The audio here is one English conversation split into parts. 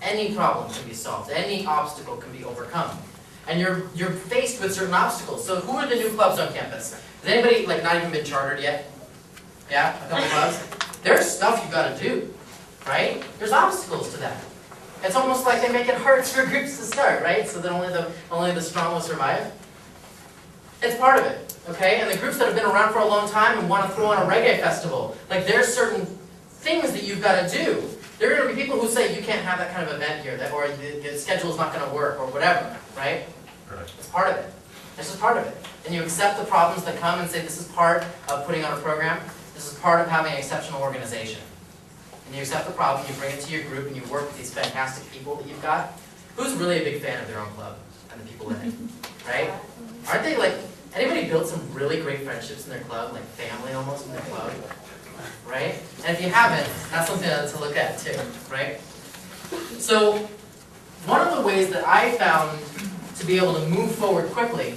Any problem can be solved. Any obstacle can be overcome. And you're faced with certain obstacles. So who are the new clubs on campus? Has anybody like not even been chartered yet? Yeah, a couple clubs? There's stuff you got to do, right? There's obstacles to that. It's almost like they make it hard for groups to start, right? So that only the strong will survive. It's part of it, okay? And the groups that have been around for a long time and want to throw on a reggae festival, like there's certain things that you've got to do. There are going to be people who say you can't have that kind of event here, or the schedule's not going to work, or whatever, right? It's part of it. This is part of it. And you accept the problems that come and say this is part of putting on a program. This is part of having an exceptional organization. And you accept the problem, you bring it to your group, and you work with these fantastic people that you've got. Who's really a big fan of their own club and the people in it, right? Aren't they like, anybody built some really great friendships in their club, like family almost in their club, right? And if you haven't, that's something to look at too, right? So one of the ways that I found to be able to move forward quickly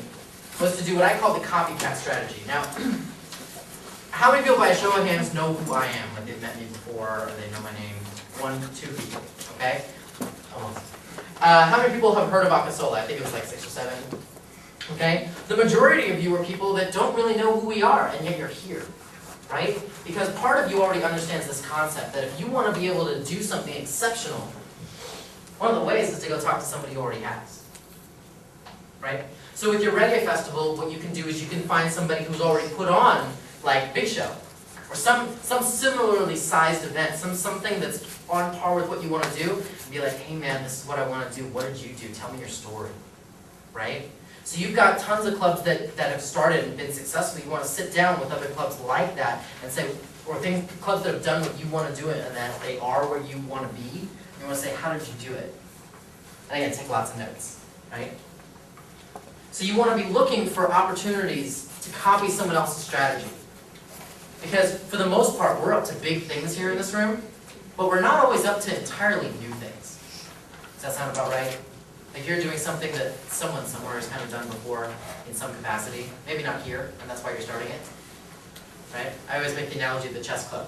was to do what I call the copycat strategy. Now, how many people by a show of hands know who I am? Like they've met me before, or they know my name? 1, 2 people, okay? Almost. How many people have heard of Acasola? I think it was like 6 or 7. Okay? The majority of you are people that don't really know who we are, and yet you're here, right? Because part of you already understands this concept, that if you want to be able to do something exceptional, one of the ways is to go talk to somebody who already has, right? So with your reggae festival, what you can do is you can find somebody who's already put on, like Big Show, or some similarly sized event, something that's on par with what you want to do, and be like, hey man, this is what I want to do, what did you do? Tell me your story, right? So you've got tons of clubs that have started and been successful. You want to sit down with other clubs like that and say, or clubs that have done what you want to do it and that they are where you want to be. You want to say, how did you do it? And again, take lots of notes, right? So you want to be looking for opportunities to copy someone else's strategy. Because for the most part, we're up to big things here in this room, but we're not always up to entirely new things. Does that sound about right? Like you're doing something that someone somewhere has kind of done before in some capacity. Maybe not here, and that's why you're starting it. Right? I always make the analogy of the chess club.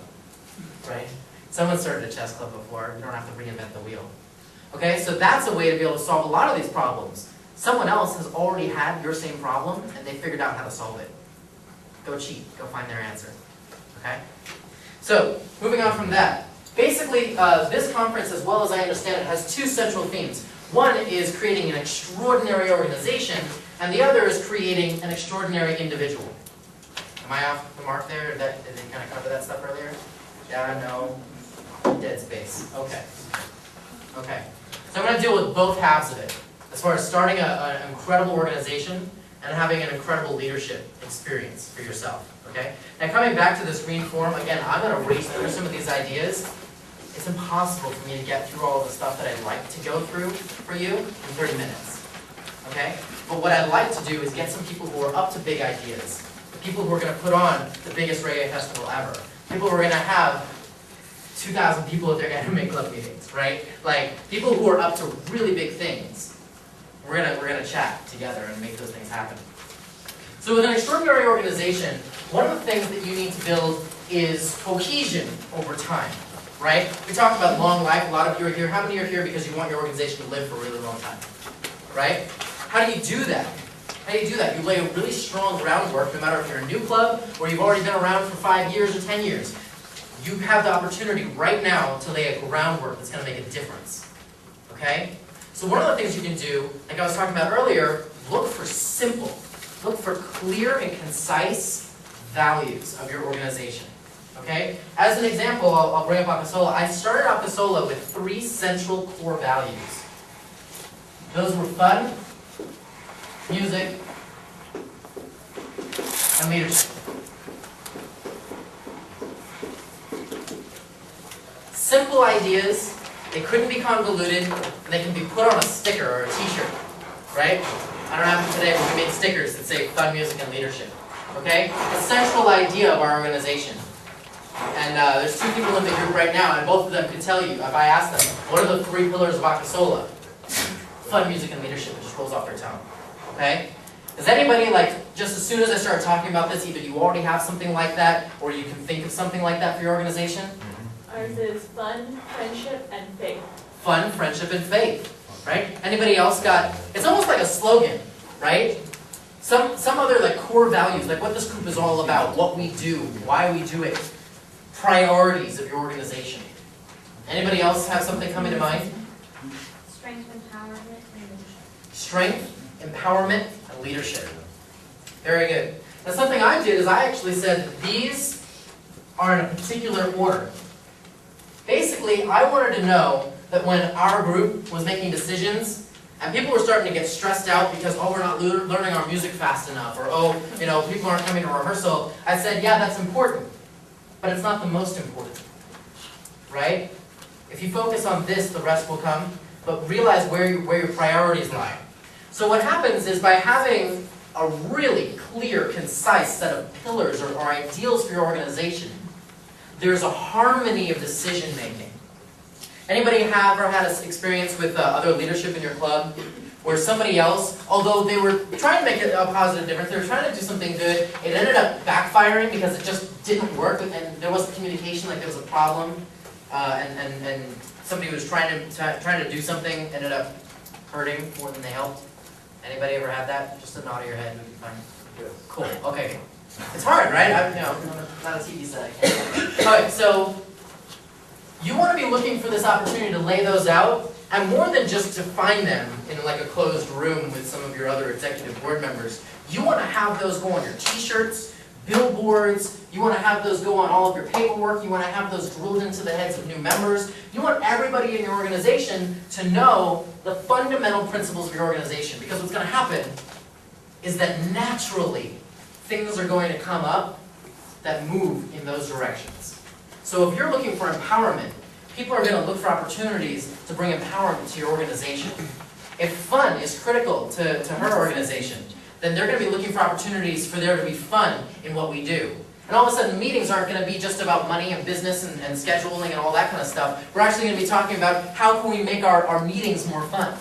Right? Someone started a chess club before. You don't have to reinvent the wheel. Okay? So that's a way to be able to solve a lot of these problems. Someone else has already had your same problem, and they figured out how to solve it. Go cheat. Go find their answer. Okay? So, moving on from that. Basically, this conference, as well as I understand it, has 2 central themes. One is creating an extraordinary organization, and the other is creating an extraordinary individual. Am I off the mark there? Did they kind of cover that stuff earlier? Yeah, no. Dead space. Okay. Okay. So I'm going to deal with both halves of it, as far as starting an incredible organization and having an incredible leadership experience for yourself. Okay? Now coming back to this green form, again, I'm going to race through some of these ideas. It's impossible for me to get through all of the stuff that I'd like to go through for you in 30 minutes. Okay? But what I'd like to do is get some people who are up to big ideas. The people who are going to put on the biggest reggae festival ever. People who are going to have 2,000 people at their anime club meetings, right? Like, people who are up to really big things. We're gonna chat together and make those things happen. So with an extraordinary organization, one of the things that you need to build is cohesion over time. Right? We talked about long life. A lot of you are here. How many are here because you want your organization to live for a really long time? Right? How do you do that? How do you do that? You lay a really strong groundwork, no matter if you're a new club or you've already been around for 5 years or 10 years. You have the opportunity right now to lay a groundwork that's going to make a difference. Okay? So one of the things you can do, like I was talking about earlier, look for simple, look for clear and concise values of your organization. Okay? As an example, I'll bring up Acasola. I started Acasola with 3 central core values. Those were fun, music, and leadership. Simple ideas, they couldn't be convoluted, and they can be put on a sticker or a t-shirt. Right? I don't have them today, but we made stickers that say fun, music, and leadership. Okay? A central idea of our organization. And there's 2 people in the group right now, and both of them could tell you, if I ask them, what are the 3 pillars of Acasola? Fun, music, and leadership. It just rolls off their tongue. Okay? Does anybody, like, just as soon as I start talking about this, either you already have something like that, or you can think of something like that for your organization? Ours is fun, friendship, and faith. fun, friendship, and faith, right? Anybody else got, it's almost like a slogan, right? Some other like core values, like what this group is all about, what we do, why we do it, priorities of your organization. Anybody else have something coming to mind? Strength, empowerment, and leadership. Strength, empowerment, and leadership. Very good. Now something I did is I actually said that these are in a particular order. Basically, I wanted to know that when our group was making decisions, and people were starting to get stressed out because, oh, we're not learning our music fast enough, or, oh, you know, people aren't coming to rehearsal, I said, yeah, that's important, but it's not the most important, right? If you focus on this, the rest will come, but realize where your priorities lie. So what happens is by having a really clear, concise set of pillars or ideals for your organization, there's a harmony of decision making. Anybody have ever had an experience with other leadership in your club where somebody else, although they were trying to make a positive difference, they were trying to do something good, it ended up backfiring because it just didn't work and there wasn't communication, like there was a problem, and somebody was trying to do something, ended up hurting more than they helped? Anybody ever had that? Just a nod of your head would be fine. Yes. Cool. Okay. It's hard, right? I'm not a TV set. I can't. All right. So you want to be looking for this opportunity to lay those out, and more than just to find them in like a closed room with some of your other executive board members. You want to have those go on your T-shirts, billboards. You want to have those go on all of your paperwork. You want to have those drilled into the heads of new members. You want everybody in your organization to know the fundamental principles of your organization. Because what's going to happen is that naturally things are going to come up that move in those directions. So if you're looking for empowerment, people are going to look for opportunities to bring empowerment to your organization. If fun is critical to her organization, then they're going to be looking for opportunities for there to be fun in what we do. And all of a sudden, meetings aren't going to be just about money and business and scheduling and all that kind of stuff. We're actually going to be talking about how can we make our meetings more fun?